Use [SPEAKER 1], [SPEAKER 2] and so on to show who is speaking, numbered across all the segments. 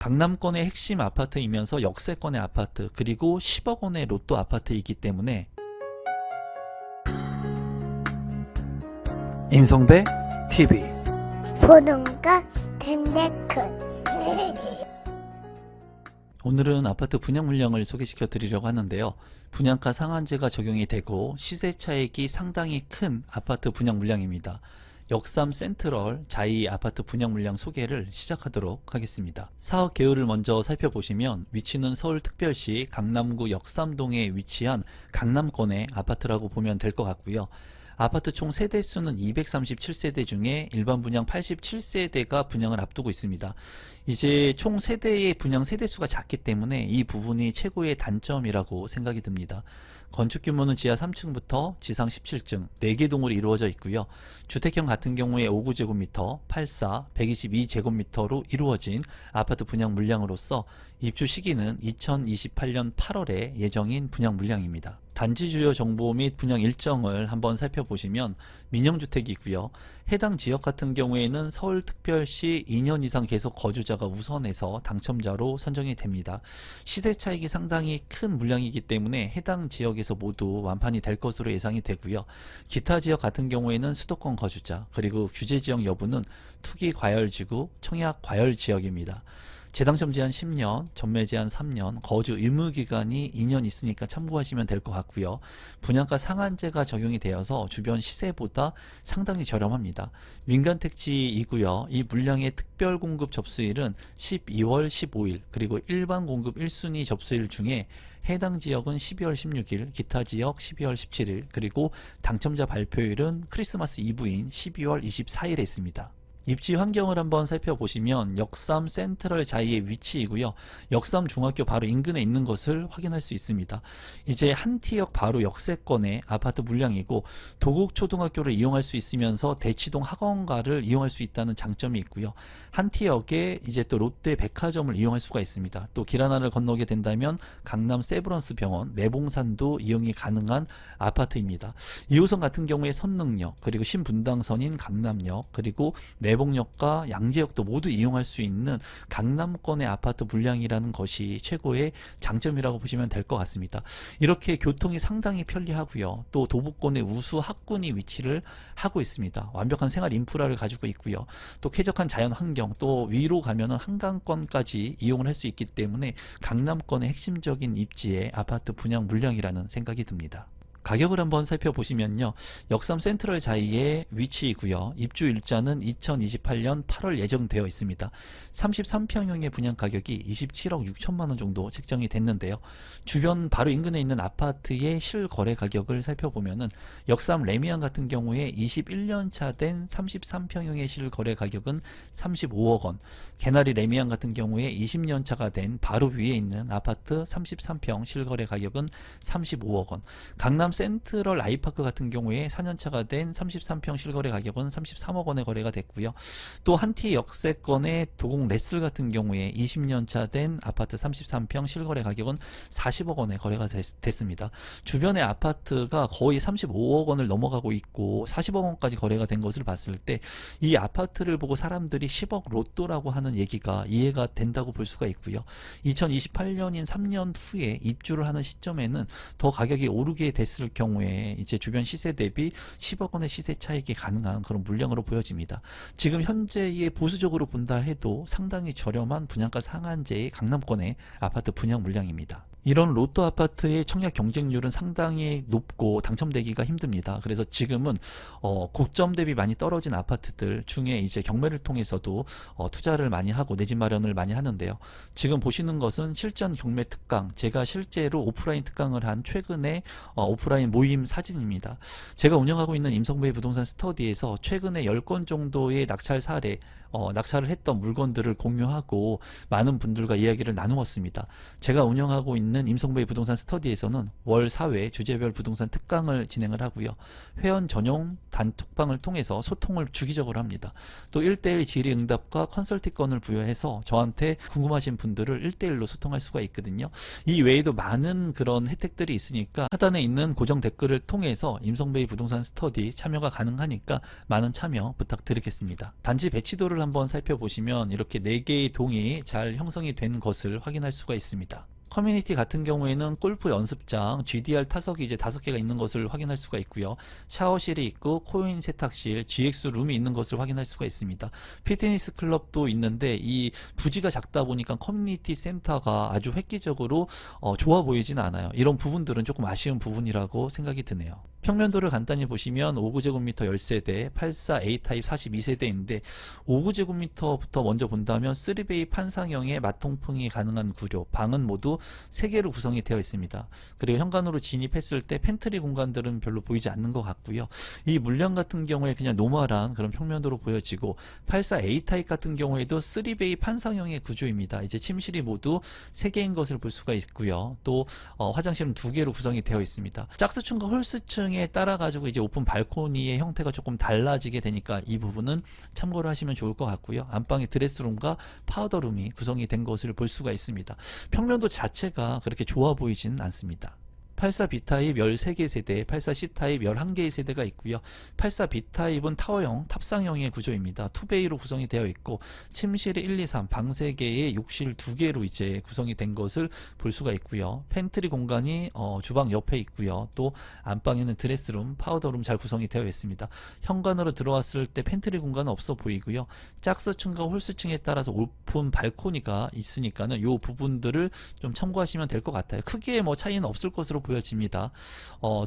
[SPEAKER 1] 강남권의 핵심 아파트이면서 역세권의 아파트, 그리고 10억 원의 로또 아파트이기 때문에 임성배 TV
[SPEAKER 2] 보동과 덴데크
[SPEAKER 1] 오늘은 아파트 분양 물량을 소개시켜 드리려고 하는데요. 분양가 상한제가 적용이 되고 시세 차익이 상당히 큰 아파트 분양 물량입니다. 역삼 센트럴 자이 아파트 분양 물량 소개를 시작하도록 하겠습니다. 사업 개요를 먼저 살펴보시면 위치는 서울특별시 강남구 역삼동에 위치한 강남권의 아파트라고 보면 될 것 같고요. 아파트 총 세대수는 237세대 중에 일반 분양 87세대가 분양을 앞두고 있습니다. 이제 총 세대의 분양 세대수가 작기 때문에 이 부분이 최고의 단점이라고 생각이 듭니다. 건축 규모는 지하 3층부터 지상 17층 4개 동으로 이루어져 있고요. 주택형 같은 경우에 59제곱미터, 84, 122제곱미터로 이루어진 아파트 분양 물량으로서 입주 시기는 2028년 8월에 예정인 분양 물량입니다. 단지 주요 정보 및 분양 일정을 한번 살펴보시면 민영주택이고요. 해당 지역 같은 경우에는 서울특별시 2년 이상 계속 거주자가 우선해서 당첨자로 선정이 됩니다. 시세 차익이 상당히 큰 물량이기 때문에 해당 지역에서 모두 완판이 될 것으로 예상이 되고요. 기타 지역 같은 경우에는 수도권 거주자, 그리고 규제 지역 여부는 투기 과열지구, 청약 과열 지역입니다. 재당첨 제한 10년, 전매 제한 3년, 거주 의무 기간이 2년 있으니까 참고하시면 될 것 같고요. 분양가 상한제가 적용이 되어서 주변 시세보다 상당히 저렴합니다. 민간 택지이고요. 이 물량의 특별 공급 접수일은 12월 15일, 그리고 일반 공급 1순위 접수일 중에 해당 지역은 12월 16일, 기타 지역 12월 17일, 그리고 당첨자 발표일은 크리스마스 이브인 12월 24일에 있습니다. 입지 환경을 한번 살펴보시면 역삼 센트럴 자이의 위치이고요. 역삼 중학교 바로 인근에 있는 것을 확인할 수 있습니다. 이제 한티역 바로 역세권의 아파트 물량이고 도곡초등학교를 이용할 수 있으면서 대치동 학원가를 이용할 수 있다는 장점이 있고요. 한티역에 이제 또 롯데 백화점을 이용할 수가 있습니다. 또 길 하나를 건너게 된다면 강남 세브란스 병원, 매봉산도 이용이 가능한 아파트입니다. 2호선 같은 경우에 선릉역, 그리고 신분당선인 강남역, 그리고 매봉역과 양재역도 모두 이용할 수 있는 강남권의 아파트 물량이라는 것이 최고의 장점이라고 보시면 될 것 같습니다. 이렇게 교통이 상당히 편리하고요. 또 도보권의 우수 학군이 위치를 하고 있습니다. 완벽한 생활 인프라를 가지고 있고요. 또 쾌적한 자연 환경, 또 위로 가면은 한강권까지 이용을 할 수 있기 때문에 강남권의 핵심적인 입지의 아파트 분양 물량이라는 생각이 듭니다. 가격을 한번 살펴보시면요. 역삼 센트럴 자이의 위치이고요. 입주 일자는 2028년 8월 예정되어 있습니다. 33평형의 분양 가격이 27억 6천만 원 정도 책정이 됐는데요. 주변 바로 인근에 있는 아파트의 실거래 가격을 살펴보면은 역삼 레미안 같은 경우에 21년 차 된 33평형의 실거래 가격은 35억 원, 개나리 레미안 같은 경우에 20년 차가 된 바로 위에 있는 아파트 33평 실거래 가격은 35억 원, 강남 센트럴 아이파크 같은 경우에 4년차가 된 33평 실거래 가격은 33억 원에 거래가 됐고요. 또 한티 역세권의 도곡 레슬 같은 경우에 20년차 된 아파트 33평 실거래 가격은 40억 원에 거래가 됐습니다. 주변의 아파트가 거의 35억 원을 넘어가고 있고 40억 원까지 거래가 된 것을 봤을 때 이 아파트를 보고 사람들이 10억 로또라고 하는 얘기가 이해가 된다고 볼 수가 있고요. 2028년인 3년 후에 입주를 하는 시점에는 더 가격이 오르게 됐을 경우에 이제 주변 시세 대비 10억 원의 시세 차익이 가능한 그런 물량으로 보여집니다. 지금 현재의 보수적으로 본다 해도 상당히 저렴한 분양가 상한제의 강남권의 아파트 분양 물량입니다. 이런 로또 아파트의 청약 경쟁률은 상당히 높고 당첨되기가 힘듭니다. 그래서 지금은 고점 대비 많이 떨어진 아파트들 중에 이제 경매를 통해서도 투자를 많이 하고 내 집 마련을 많이 하는데요. 지금 보시는 것은 실전 경매 특강, 제가 실제로 오프라인 특강을 한 최근의 오프라인 모임 사진입니다. 제가 운영하고 있는 임성배 부동산 스터디에서 최근에 10건 정도의 낙찰 사례, 낙찰을 했던 물건들을 공유하고 많은 분들과 이야기를 나누었습니다. 제가 운영하고 있는 임성배 부동산 스터디에서는 월 4회 주제별 부동산 특강을 진행을 하고요. 회원 전용 단톡방을 통해서 소통을 주기적으로 합니다. 또 1대1 질의응답과 컨설팅권을 부여해서 저한테 궁금하신 분들을 1대1로 소통할 수가 있거든요. 이 외에도 많은 그런 혜택들이 있으니까 하단에 있는 고정 댓글을 통해서 임성배 부동산 스터디 참여가 가능하니까 많은 참여 부탁드리겠습니다. 단지 배치도를 표를 한번 살펴보시면 이렇게 4개의 동이 잘 형성이 된 것을 확인할 수가 있습니다. 커뮤니티 같은 경우에는 골프 연습장, GDR 타석이 이제 5개가 있는 것을 확인할 수가 있고요. 샤워실이 있고 코인 세탁실, GX 룸이 있는 것을 확인할 수가 있습니다. 피트니스 클럽도 있는데 이 부지가 작다 보니까 커뮤니티 센터가 아주 획기적으로 좋아 보이진 않아요. 이런 부분들은 조금 아쉬운 부분이라고 생각이 드네요. 평면도를 간단히 보시면 5구제곱미터 10세대, 84A 타입 42세대인데 5구제곱미터부터 먼저 본다면 3베이 판상형의 마통풍이 가능한 구조, 방은 모두 3개로 구성이 되어 있습니다. 그리고 현관으로 진입했을 때 팬트리 공간들은 별로 보이지 않는 것 같고요. 이 물량 같은 경우에 그냥 노멀한 그런 평면도로 보여지고 84A 타입 같은 경우에도 3베이 판상형의 구조입니다. 이제 침실이 모두 3개인 것을 볼 수가 있고요. 또 화장실은 2개로 구성이 되어 있습니다. 짝스층과 홀스층 에 따라 가지고 이제 오픈 발코니의 형태가 조금 달라지게 되니까 이 부분은 참고를 하시면 좋을 것 같고요. 안방에 드레스룸과 파우더룸이 구성이 된 것을 볼 수가 있습니다. 평면도 자체가 그렇게 좋아 보이지는 않습니다. 84B타입 13개 세대, 84C타입 11개의 세대가 있고요. 84B타입은 타워형, 탑상형의 구조입니다. 2베이로 구성이 되어 있고 침실이 1, 2, 3, 방 3개에 욕실 2개로 이제 구성이 된 것을 볼 수가 있고요. 팬트리 공간이 주방 옆에 있고요. 또 안방에는 드레스룸, 파우더룸 잘 구성이 되어 있습니다. 현관으로 들어왔을 때 팬트리 공간은 없어 보이고요. 짝스층과 홀스층에 따라서 오픈 발코니가 있으니까는 이 부분들을 좀 참고하시면 될 것 같아요. 크게 뭐 차이는 없을 것으로 보여집니다.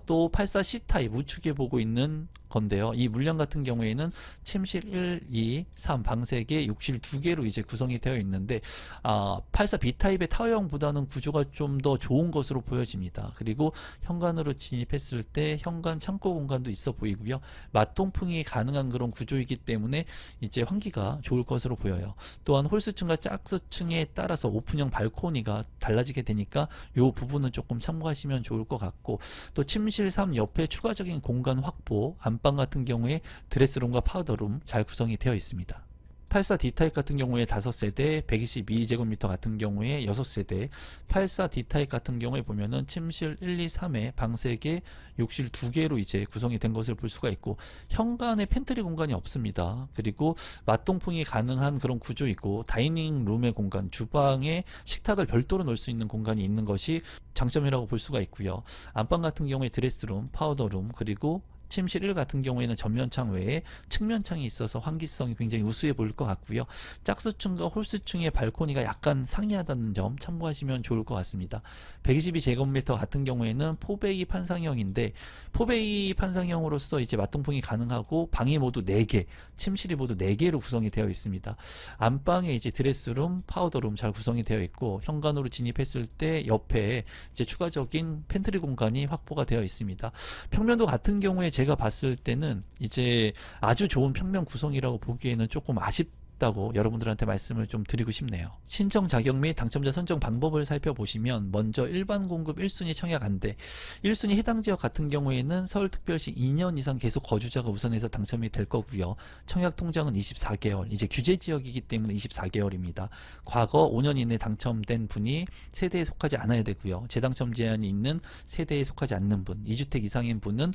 [SPEAKER 1] 또 84C 타입 우측에 보고 있는 건데요. 이 물량 같은 경우에는 침실 1, 2, 3, 방 3개, 욕실 2개로 이제 구성이 되어 있는데 84B 타입의 타워형보다는 구조가 좀 더 좋은 것으로 보여집니다. 그리고 현관으로 진입했을 때 현관 창고 공간도 있어 보이고요. 맞통풍이 가능한 그런 구조이기 때문에 이제 환기가 좋을 것으로 보여요. 또한 홀스층과 짝스층에 따라서 오픈형 발코니가 달라지게 되니까 이 부분은 조금 참고하시면 좋을 것 같고, 또 침실 3 옆에 추가적인 공간 확보, 안방 같은 경우에 드레스룸과 파우더룸 잘 구성이 되어 있습니다. 84D타입 같은 경우에 5세대, 122제곱미터 같은 경우에 6세대, 84D타입 같은 경우에 보면은 침실 1, 2, 3에 방 3개, 욕실 2개로 이제 구성이 된 것을 볼 수가 있고, 현관에 팬트리 공간이 없습니다. 그리고 맞동풍이 가능한 그런 구조이고, 다이닝 룸의 공간, 주방에 식탁을 별도로 놓을 수 있는 공간이 있는 것이 장점이라고 볼 수가 있고요. 안방 같은 경우에 드레스룸, 파우더룸, 그리고 침실 1 같은 경우에는 전면창 외에 측면창이 있어서 환기성이 굉장히 우수해 보일 것 같고요. 짝수층과 홀수층의 발코니가 약간 상이하다는 점 참고하시면 좋을 것 같습니다. 122제곱미터 같은 경우에는 4베이 판상형인데 4베이 판상형으로서 이제 맞동풍이 가능하고 방이 모두 4개, 침실이 모두 4개로 구성이 되어 있습니다. 안방에 이제 드레스룸, 파우더룸 잘 구성이 되어 있고, 현관으로 진입했을 때 옆에 이제 추가적인 팬트리 공간이 확보가 되어 있습니다. 평면도 같은 경우에 제가 봤을 때는 이제 아주 좋은 평면 구성이라고 보기에는 조금 아쉽다고 여러분들한테 말씀을 좀 드리고 싶네요. 신청 자격 및 당첨자 선정 방법을 살펴보시면 먼저 일반 공급 1순위 청약 안대, 1순위 해당 지역 같은 경우에는 서울특별시 2년 이상 계속 거주자가 우선해서 당첨이 될 거고요. 청약 통장은 24개월, 이제 규제 지역이기 때문에 24개월입니다. 과거 5년 이내 당첨된 분이 세대에 속하지 않아야 되고요. 재당첨 제한이 있는 세대에 속하지 않는 분, 2주택 이상인 분은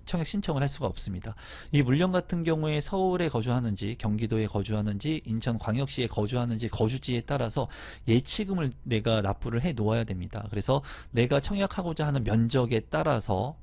[SPEAKER 1] 청약 신청을 할 수가 없습니다. 이 물량 같은 경우에 서울에 거주하는지, 경기도에 거주하는지, 인천광역시에 거주하는지 거주지에 따라서 예치금을 내가 납부를 해 놓아야 됩니다. 그래서 내가 청약하고자 하는 면적에 따라서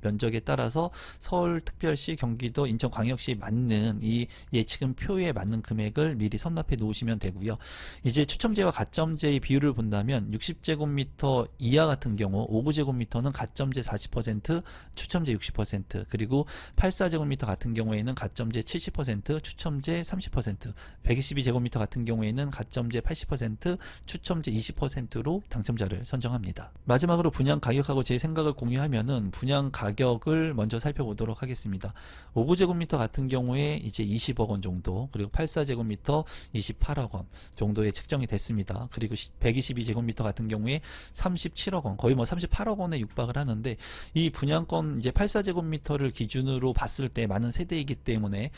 [SPEAKER 1] 서울특별시, 경기도, 인천광역시에 맞는 이 예치금 표에 맞는 금액을 미리 선납해 놓으시면 되고요. 이제 추첨제와 가점제의 비율을 본다면 60제곱미터 이하 같은 경우 5구제곱미터는 가점제 40%, 추첨제 60%, 그리고 84제곱미터 같은 경우에는 가점제 70%, 추첨제 30%, 122제곱미터 같은 경우에는 가점제 80%, 추첨제 20%로 당첨자를 선정합니다. 마지막으로 분양 가격하고 제 생각을 공유하면은 분양 가격을 먼저 살펴보도록 하겠습니다. 5구제곱미터 같은 경우에 이제 20억 원 정도, 그리고 84제곱미터 28억 원 정도에 책정이 됐습니다. 그리고 122제곱미터 같은 경우에 37억 원, 거의 뭐 38억 원에 육박을 하는데, 이 분양권 이제 84제곱미터를 기준으로 봤을 때 많은 세대이기 때문에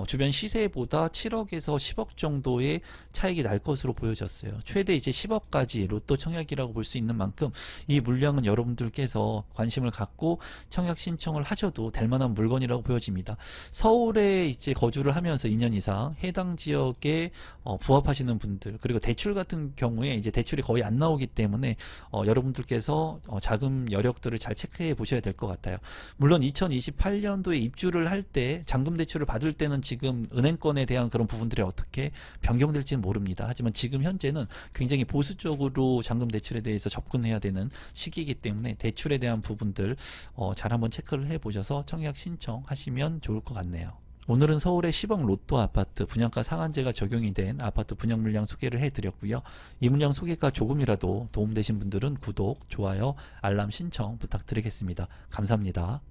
[SPEAKER 1] 주변 시세보다 7억에서 10억 정도의 차익이 날 것으로 보여졌어요. 최대 이제 10억까지 로또 청약이라고 볼 수 있는 만큼 이 물량은 여러분들께서 관심을 갖고 청약 신청을 하셔도 될 만한 물건이라고 보여집니다. 서울에 이제 거주를 하면서 2년 이상 해당 지역에 부합하시는 분들, 그리고 대출 같은 경우에 이제 대출이 거의 안 나오기 때문에 여러분들께서 자금 여력들을 잘 체크해 보셔야 될 것 같아요. 물론 2028년도에 입주를 할 때 잔금 대출을 받을 때는 지금 은행권에 대한 그런 부분들이 어떻게 변경될지는 모릅니다. 하지만 지금 현재는 굉장히 보수적으로 잔금 대출에 대해서 접근해야 되는 시기이기 때문에 대출에 대한 부분들 잘 한번 체크를 해 보셔서 청약 신청하시면 좋을 것 같네요. 오늘은 서울의 10억 로또 아파트 분양가 상한제가 적용이 된 아파트 분양 물량 소개를 해드렸고요. 이 물량 소개가 조금이라도 도움되신 분들은 구독, 좋아요, 알람 신청 부탁드리겠습니다. 감사합니다.